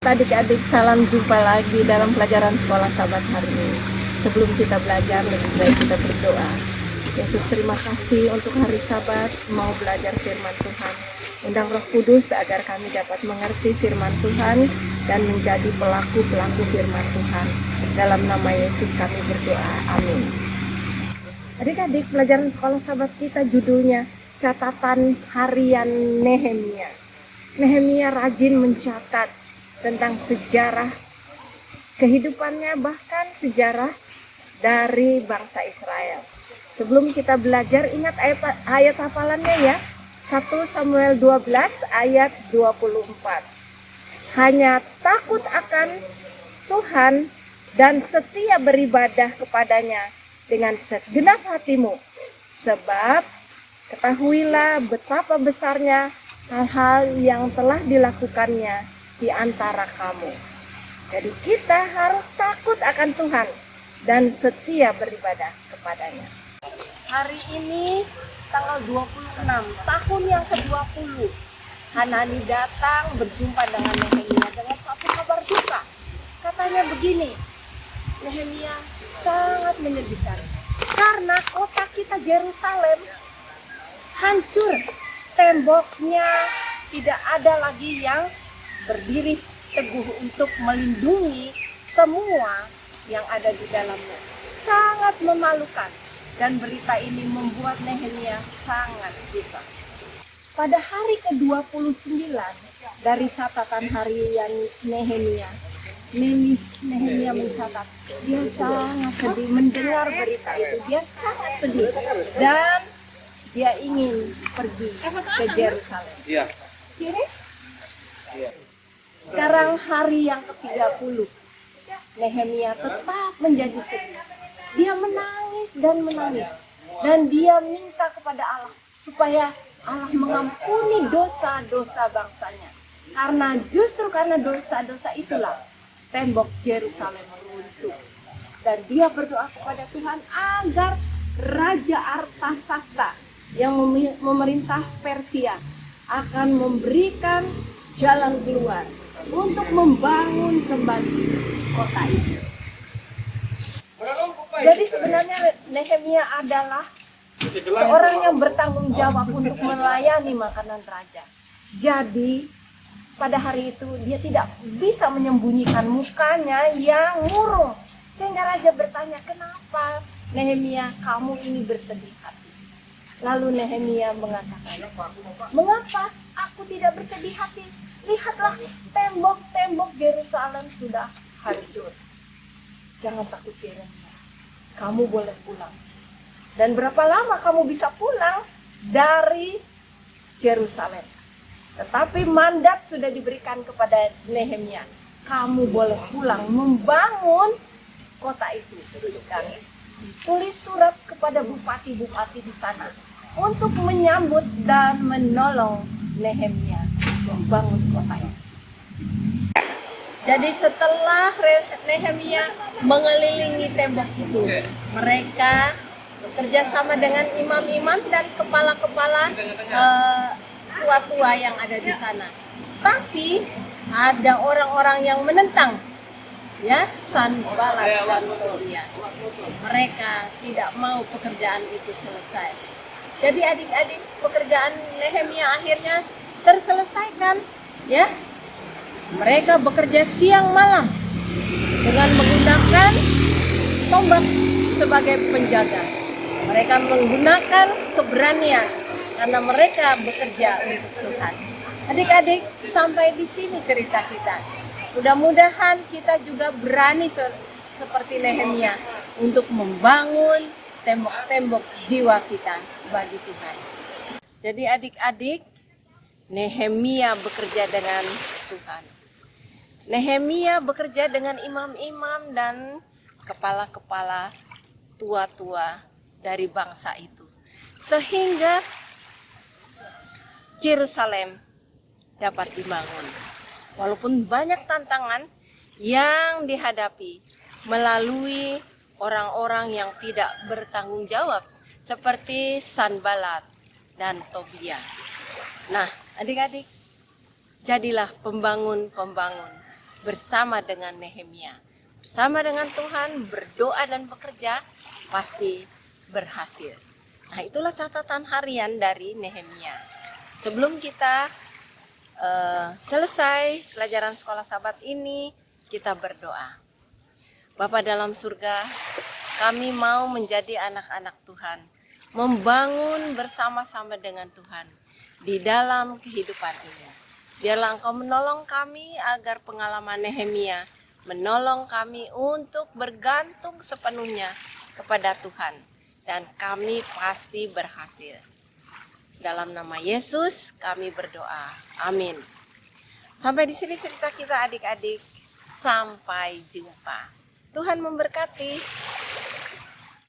Adik-adik, salam jumpa lagi dalam pelajaran sekolah Sabat hari ini. Sebelum kita belajar, lebih baik kita berdoa. Yesus, terima kasih untuk hari Sabat, mau belajar firman Tuhan. Undang Roh Kudus agar kami dapat mengerti firman Tuhan dan menjadi pelaku-pelaku firman Tuhan. Dalam nama Yesus kami berdoa, amin. Adik-adik, pelajaran sekolah Sabat kita judulnya Catatan Harian Nehemia. Nehemia rajin mencatat tentang sejarah kehidupannya, bahkan sejarah dari bangsa Israel. Sebelum kita belajar, ingat ayat hafalannya ya. 1 Samuel 12 ayat 24. Hanya takut akan Tuhan dan setia beribadah kepadanya dengan segenap hatimu. Sebab ketahuilah betapa besarnya hal-hal yang telah dilakukannya di antara kamu. Jadi kita harus takut akan Tuhan dan setia beribadah kepadanya. Hari ini tanggal 26 tahun yang ke-20, Hanani datang berjumpa dengan Nehemia dengan suatu kabar duka. Katanya begini, Nehemia sangat menyedihkan karena kota kita Yerusalem hancur, temboknya tidak ada lagi yang berdiri teguh untuk melindungi semua yang ada di dalamnya. Sangat memalukan, dan berita ini membuat Nehemia sangat susah. Pada hari ke-29 dari catatan harian Nehemia mencatat dia sangat sedih mendengar berita itu. Dia sangat sedih dan dia ingin pergi ke Yerusalem. Sekarang hari yang ke-30, Nehemia tetap menjadi sedih. Dia menangis dan menangis. Dan dia minta kepada Allah supaya Allah mengampuni dosa-dosa bangsanya. Karena justru karena dosa-dosa itulah tembok Yerusalem runtuh. Dan dia berdoa kepada Tuhan agar Raja Artasasta yang memerintah Persia akan memberikan jalan keluar untuk membangun kembali kota itu. Jadi sebenarnya Nehemia adalah seorang yang bertanggung jawab untuk melayani makanan raja. Jadi pada hari itu dia tidak bisa menyembunyikan mukanya yang murung. Sehingga raja bertanya, kenapa Nehemia kamu ini bersedih hati? Lalu Nehemia mengatakan, mengapa aku tidak bersedih hati? Lihatlah, tembok-tembok Yerusalem sudah hancur. Jangan takut Yeremia, kamu boleh pulang. Dan berapa lama kamu bisa pulang dari Yerusalem? Tetapi mandat sudah diberikan kepada Nehemia, kamu boleh pulang membangun kota itu. Dan tulis surat kepada bupati-bupati di sana untuk menyambut dan menolong Nehemia membangun kota itu. Jadi setelah Nehemia mengelilingi tembok itu, mereka bekerja sama dengan imam-imam dan kepala-kepala tua-tua yang ada di sana. Tapi ada orang-orang yang menentang, ya, Sanballat dan Tobia. Mereka tidak mau pekerjaan itu selesai. Jadi adik-adik, pekerjaan Nehemia akhirnya terselesaikan, ya. Mereka bekerja siang malam dengan menggunakan tombak sebagai penjaga. Mereka menggunakan keberanian karena mereka bekerja untuk Tuhan. Adik-adik, sampai di sini cerita kita. Mudah-mudahan kita juga berani seperti Nehemia untuk membangun tembok-tembok jiwa kita bagi Tuhan. Jadi adik-adik, Nehemia bekerja dengan Tuhan. Nehemia bekerja dengan imam-imam dan kepala-kepala tua-tua dari bangsa itu. Sehingga Yerusalem dapat dibangun. Walaupun banyak tantangan yang dihadapi melalui orang-orang yang tidak bertanggung jawab seperti Sanballat dan Tobia. Nah, adik-adik, jadilah pembangun-pembangun bersama dengan Nehemia. Bersama dengan Tuhan, berdoa dan bekerja pasti berhasil. Nah, itulah catatan harian dari Nehemia. Sebelum kita selesai pelajaran sekolah Sabat ini, kita berdoa. Bapa dalam surga, kami mau menjadi anak-anak Tuhan, membangun bersama-sama dengan Tuhan di dalam kehidupan ini. Biarlah Engkau menolong kami agar pengalaman Nehemia menolong kami untuk bergantung sepenuhnya kepada Tuhan, dan kami pasti berhasil. Dalam nama Yesus kami berdoa. Amin. Sampai di sini cerita kita adik-adik. Sampai jumpa. Tuhan memberkati.